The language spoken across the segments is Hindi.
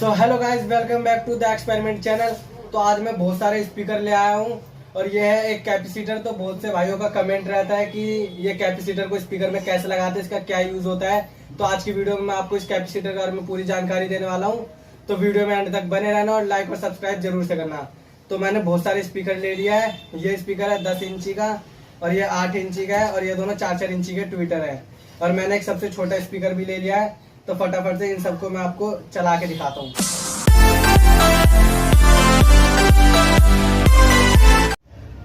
So hello guys, welcome back to the experiment channel. तो आज मैं बहुत सारे स्पीकर ले आया हूँ और ये है एक कैपेसिटर। तो बहुत से भाइयों का कमेंट रहता है कि ये कैपेसिटर को स्पीकर में कैसे लगाते हैं, इसका क्या यूज होता है। तो आज की वीडियो में मैं आपको इस कैपेसिटर के बारे में पूरी जानकारी देने वाला हूँ। तो वीडियो में एंड तक बने रहना और लाइक और सब्सक्राइब जरूर से करना। तो मैंने बहुत सारे स्पीकर ले लिया है। ये स्पीकर है 10 इंची का और ये 8 इंची का है और ये दोनों 4-4 इंची के ट्विटर है। और मैंने एक सबसे छोटा स्पीकर भी ले लिया है। तो फटाफट से इन सबको मैं आपको चला के दिखाता हूँ।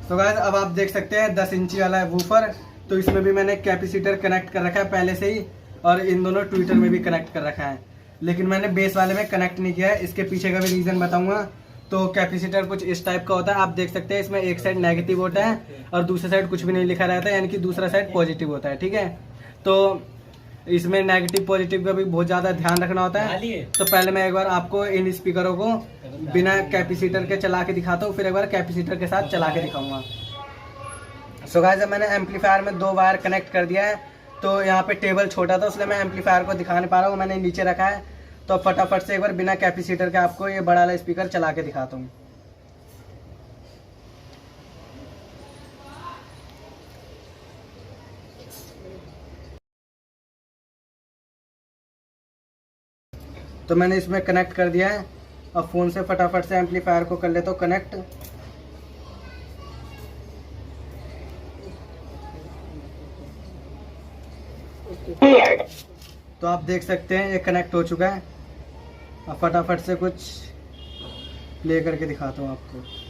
तो गाइस, अब आप देख सकते हैं 10 इंची वाला है वूफर। तो इसमें भी मैंने कैपेसिटर कनेक्ट कर रखा है पहले से ही और इन दोनों ट्विटर में भी कनेक्ट कर रखा है, लेकिन मैंने बेस वाले में कनेक्ट नहीं किया है। इसके पीछे का भी रीजन बताऊंगा। तो कैपेसिटर कुछ इस टाइप का होता है, आप देख सकते हैं। इसमें एक साइड नेगेटिव होता है और दूसरी साइड कुछ भी नहीं लिखा रहता है, यानी कि दूसरा साइड पॉजिटिव होता है। ठीक है, तो इसमें नेगेटिव पॉजिटिव का भी बहुत ज़्यादा ध्यान रखना होता है। तो पहले मैं एक बार आपको इन स्पीकरों को बिना कैपेसिटर के चला के दिखाता हूँ, फिर एक बार कैपेसिटर के साथ चला के दिखाऊंगा। सो गाइस, मैंने एम्पलीफायर में 2 वायर कनेक्ट कर दिया है। तो यहाँ पे टेबल छोटा था, इसलिए मैं एम्पलीफायर को दिखा नहीं पा रहा हूँ, मैंने नीचे रखा है। तो फटाफट से एक बार बिना कैपेसिटर के आपको ये बड़ा वाला स्पीकर चला के दिखाता हूँ। तो मैंने इसमें कनेक्ट कर दिया है। अब फ़ोन से फटाफट से एम्पलीफायर को कर लेता हूँ कनेक्ट। तो आप देख सकते हैं ये कनेक्ट हो चुका है। अब फटाफट से कुछ प्ले करके दिखाता हूँ आपको।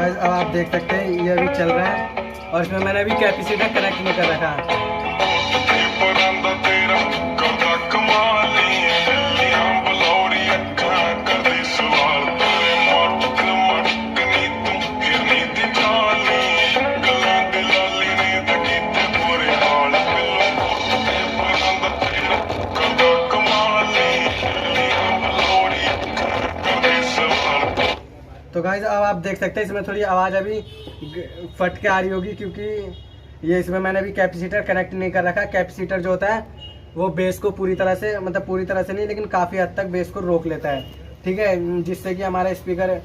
अब आप देख सकते हैं ये अभी चल रहा है और इसमें मैंने अभी कैपेसिटर कनेक्ट नहीं कर रखा है। तो गाइस, अब आप देख सकते हैं इसमें थोड़ी आवाज़ अभी फट के आ रही होगी, क्योंकि ये इसमें मैंने अभी कैपेसिटर कनेक्ट नहीं कर रखा। कैपेसिटर जो होता है वो बेस को पूरी तरह से, मतलब पूरी तरह से नहीं, लेकिन काफ़ी हद तक बेस को रोक लेता है। ठीक है, जिससे कि हमारा स्पीकर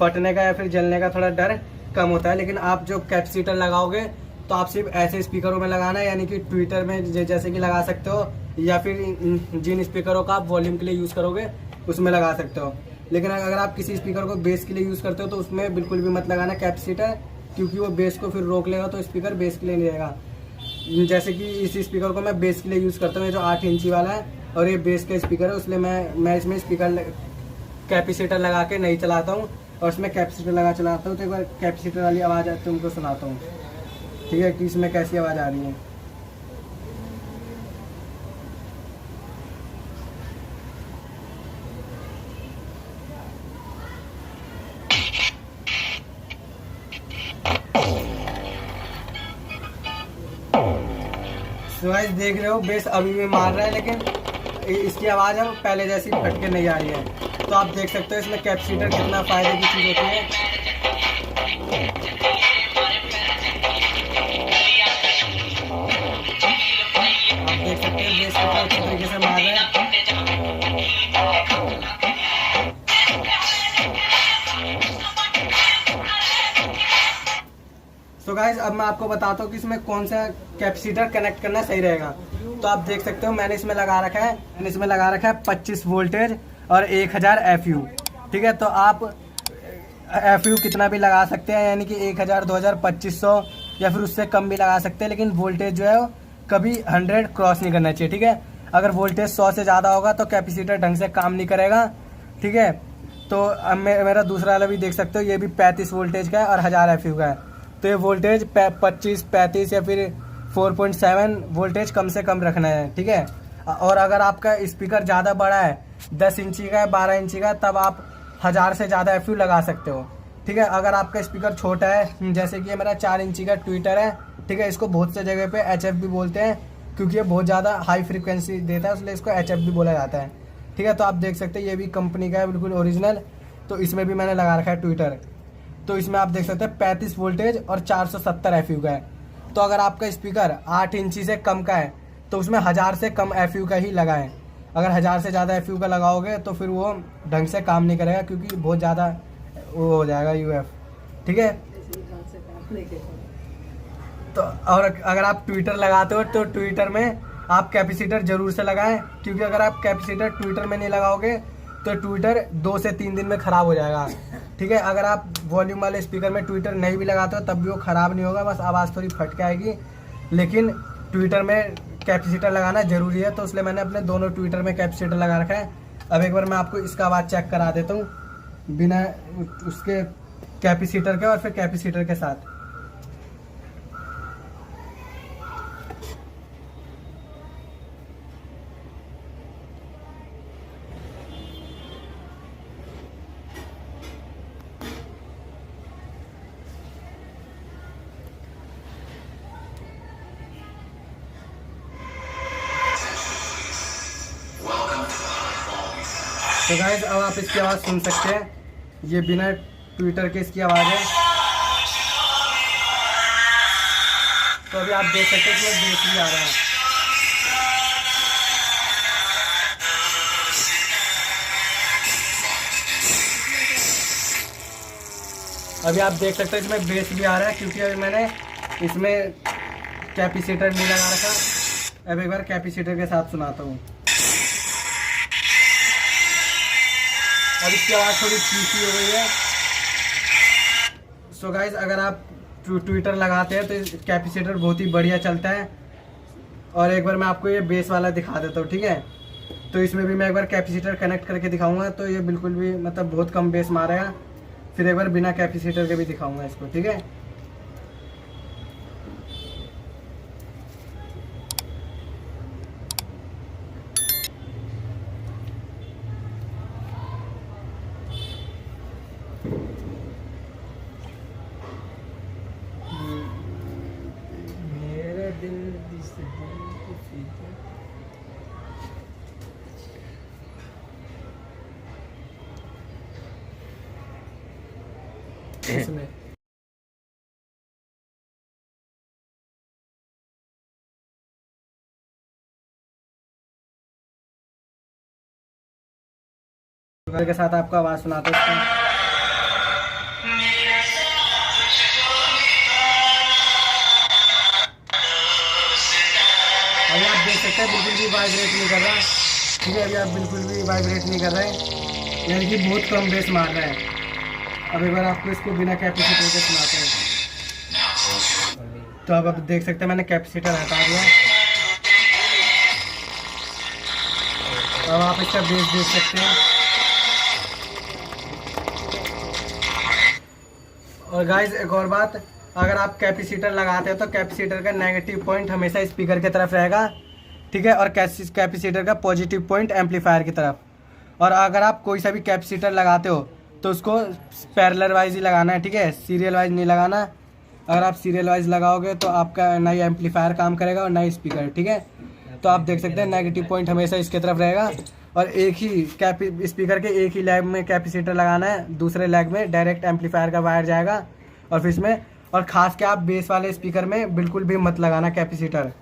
फटने का या फिर जलने का थोड़ा डर कम होता है। लेकिन आप जो कैपेसिटर लगाओगे तो आप सिर्फ ऐसे स्पीकरों में लगाना है, यानी कि ट्विटर में जैसे कि लगा सकते हो, या फिर जिन स्पीकरों का आप वॉल्यूम के लिए यूज़ करोगे उसमें लगा सकते हो। लेकिन अगर आप किसी स्पीकर को बेस के लिए यूज़ करते हो तो उसमें बिल्कुल भी मत लगाना कैपेसिटर, क्योंकि वो बेस को फिर रोक लेगा, तो स्पीकर बेस के लिए नहीं रहेगा। जैसे कि इस स्पीकर को मैं बेस के लिए यूज़ करता हूँ, ये जो 8 इंची वाला है और ये बेस का स्पीकर है, इसलिए मैं इसमें स्पीकर कैपेसिटर लगा के नहीं चलाता हूँ और इसमें कैपेसिटर लगा चलाता हूँ। तो एक बार कैपेसिटर वाली आवाज़ तुमको सुनाता हूँ, ठीक है, कि इसमें कैसी आवाज़ आ रही है। गाइस, देख रहे हो बेस अभी भी मार रहा है, लेकिन इसकी आवाज़ अब पहले जैसी फट के नहीं आ रही है। तो आप देख सकते हो इसमें कैपेसिटर कितना फ़ायदे की चीज़ होती है। आप देख सकते हैं बेस कितना अच्छी तरीके से मार रहा है। तो गाइस, अब मैं आपको बताता हूँ कि इसमें कौन सा कैपेसिटर कनेक्ट करना सही रहेगा। तो आप देख सकते हो मैंने इसमें लगा रखा है 25 वोल्टेज और 1000 FU। ठीक है, तो आप FU कितना भी लगा सकते हैं, यानी कि 1000, 2000, 2500 या फिर उससे कम भी लगा सकते हैं, लेकिन वोल्टेज जो है वो कभी 100 क्रॉस नहीं करना चाहिए। ठीक है, अगर वोल्टेज 100 से ज़्यादा होगा तो कैपेसिटर ढंग से काम नहीं करेगा। ठीक है, तो अब मेरा दूसरा वाला भी देख सकते हो, ये भी 35 वोल्टेज का है और 1000 FU का है। तो ये वोल्टेज 25, 35 या फिर 4.7 वोल्टेज कम से कम रखना है। ठीक है, और अगर आपका स्पीकर ज़्यादा बड़ा है, 10 इंची का है, 12 इंची का, तब आप 1000 से ज़्यादा FU लगा सकते हो। ठीक है, अगर आपका स्पीकर छोटा है, जैसे कि ये मेरा 4 इंची का ट्विटर है। ठीक है, इसको बहुत से जगह पे HF भी बोलते हैं, क्योंकि ये बहुत ज़्यादा हाई फ्रीक्वेंसी देता है, इसलिए इसको HF भी बोला जाता है। ठीक है, तो आप देख सकते हैं ये भी कंपनी का है, बिल्कुल ओरिजिनल। तो इसमें भी मैंने लगा रखा है ट्विटर। तो इसमें आप देख सकते हैं 35 वोल्टेज और 470 FU का है। तो अगर आपका स्पीकर 8 इंची से कम का है तो उसमें 1000 से कम FU का ही लगाएं। अगर 1000 से ज़्यादा FU का लगाओगे तो फिर वो ढंग से काम नहीं करेगा, क्योंकि बहुत ज़्यादा वो हो जाएगा UF, ठीक है। तो और अगर आप ट्विटर लगाते हो तो ट्विटर में आप कैपेसिटर ज़रूर से लगाएं, क्योंकि अगर आप कैपेसिटर ट्विटर में नहीं लगाओगे तो ट्विटर 2 से 3 दिन में ख़राब हो जाएगा, ठीक है। अगर आप वॉल्यूम वाले स्पीकर में ट्विटर नहीं भी लगाते हो तब भी वो ख़राब नहीं होगा, बस आवाज़ थोड़ी फट के आएगी, लेकिन ट्विटर में कैपेसिटर लगाना ज़रूरी है। तो इसलिए मैंने अपने दोनों ट्विटर में कैपेसिटर लगा रखा है। अब एक बार मैं आपको इसका आवाज़ चेक करा देता हूँ बिना उसके कैपेसिटर के और फिर कैपेसिटर के साथ। तो गाइस अब आप इसकी आवाज़ सुन सकते हैं, ये बिना ट्विटर के इसकी आवाज़ है। तो अभी आप देख सकते हैं कि बेस भी आ रहा है। अभी आप देख सकते हैं इसमें बेस भी आ रहा है, क्योंकि अभी मैंने इसमें कैपेसिटर नहीं लगा रखा। अब एक बार कैपेसिटर के साथ सुनाता हूँ। अब इसकी आवाज़ थोड़ी तीखी हो गई है। सो गाइज अगर आप ट्विटर लगाते हैं तो कैपेसिटर बहुत ही बढ़िया चलता है। और एक बार मैं आपको ये बेस वाला दिखा देता हूँ, ठीक है। तो इसमें भी मैं एक बार कैपेसिटर कनेक्ट करके दिखाऊंगा, तो ये बिल्कुल भी मतलब बहुत कम बेस मारेगा। फिर एक बार बिना कैपेसिटर के भी दिखाऊंगा इसको, ठीक है। मेरे दिल इसमें के साथ आपको आवाज़ सुनाता हूँ। अभी आप देख सकते हैं बिल्कुल भी वाइब्रेट नहीं कर रहा, ठीक है। अभी आप बिल्कुल भी वाइब्रेट नहीं कर रहे हैं, यानी कि बहुत कम बेस मार रहा है। अब एक बार आपको इसको बिना कैपेसिटर के सुनाते हैं। तो अब देख सकते हैं मैंने कैपेसिटर हटा दिया। अब आप इसका बेस देख सकते हैं। और गाइस एक और बात, अगर आप कैपेसिटर लगाते हो तो कैपेसिटर का नेगेटिव पॉइंट हमेशा स्पीकर की तरफ रहेगा, ठीक है। और कैपेसिटर का पॉजिटिव पॉइंट एम्पलीफायर की तरफ। और अगर आप कोई सा भी कैपेसिटर लगाते हो तो उसको पैरेलल वाइज ही लगाना है, ठीक है, सीरियल वाइज नहीं लगाना। अगर आप सीरियल वाइज लगाओगे तो आपका ना ही एम्पलीफायर काम करेगा और ना ही स्पीकर, ठीक है। तो आप देख सकते हैं नेगेटिव पॉइंट हमेशा इसके तरफ रहेगा। और एक ही स्पीकर के एक ही लेग में कैपेसिटर लगाना है, दूसरे लेग में डायरेक्ट एम्पलीफायर का वायर जाएगा। और फिर इसमें और ख़ास के आप बेस वाले स्पीकर में बिल्कुल भी मत लगाना कैपेसिटर,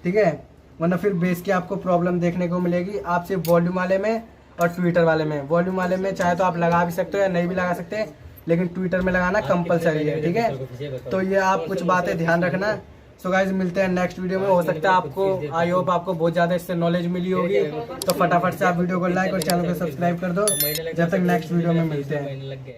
ठीक है, वरना फिर बेस की आपको प्रॉब्लम देखने को मिलेगी। आप सिर्फ वॉल्यूम वाले में और ट्विटर वाले में, वॉल्यूम वाले में चाहे तो आप लगा भी सकते हो या नहीं भी लगा सकते, लेकिन ट्विटर में लगाना कंपलसरी है, ठीक है। तो ये आप कुछ बातें ध्यान रखना। सो गाइज मिलते हैं नेक्स्ट वीडियो में। हो सकता है आपको, आई होप आपको बहुत ज़्यादा इससे नॉलेज मिली होगी। तो फटाफट से आप वीडियो को लाइक और चैनल को सब्सक्राइब कर दो। जब तक नेक्स्ट वीडियो में मिलते हैं।